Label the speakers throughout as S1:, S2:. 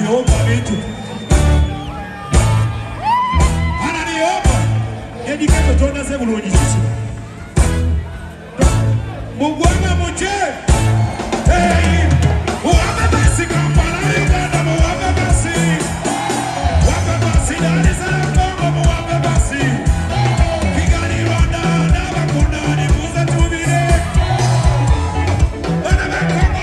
S1: ananiomba vitu. Ananiomba. Eddy Kenzo tona se bulungi sisi. Mugwana moche. Hey. Muwaba basi kampala Uganda muwaba basi. Waba basi Dar es Salaam Congo muwaba basi. Kigali Rwanda n'abakunda nimuze tubire. Bana bakongo.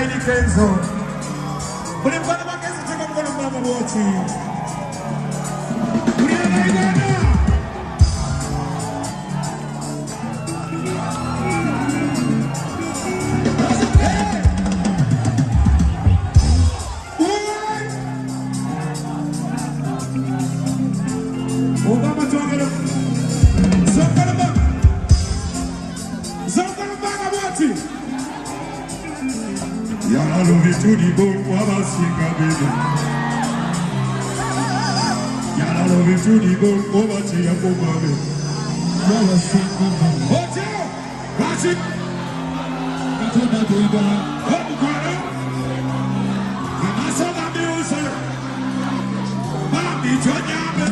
S1: Eddy Kenzo. Mulipana makezi chaka mkono mama wote. Mulipana igana. Obama tuangele. Zongana wote. Yala love to the bone, waba singa baby. Yala love to the bone, waba chiya boba baby. Yala singa baby. Hotel, watch it. Katona doiba, hobu kwana. Imasoga music. Mami chonyabe.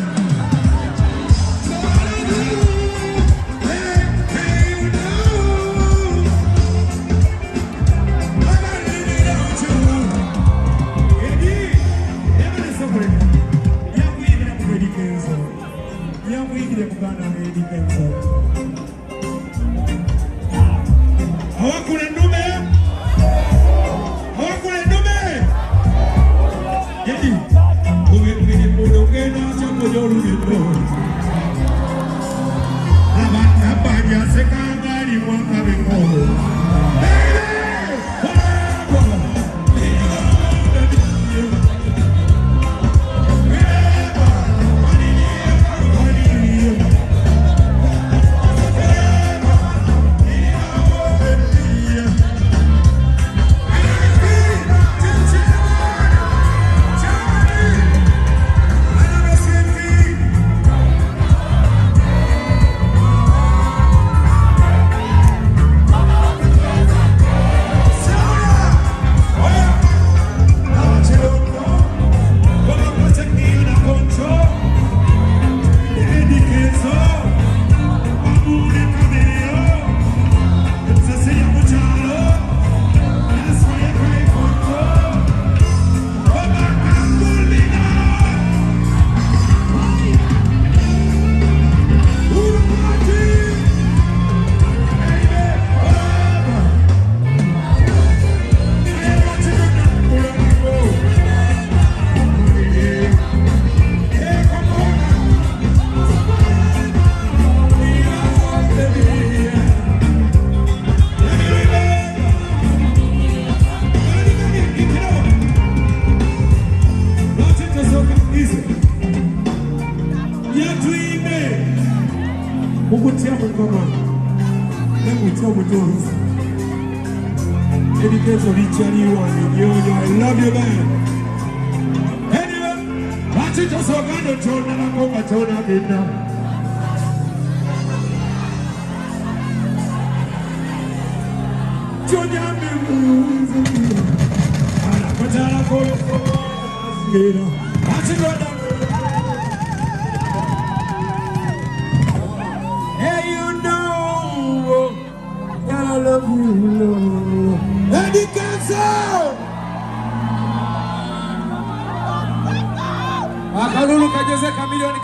S1: Eddy Kenzo. Hawakule ndume. Hawakule ndume. Eddy. Uwe mudogena chango jorugendo. Abanya sekangari mwaka beko. Ukutia mkoma. Hebu tomo dozi. Eddy Kenzo lichaliwa ni yoyo. I love you man. Anyway, wachito sogano chona na konga chona bina. Chonya mimuzi. Ala kutala kolo. Gira. Wachito na I love you, Lord. Eddy Kenzo! Akalulu kajeze Chameleone.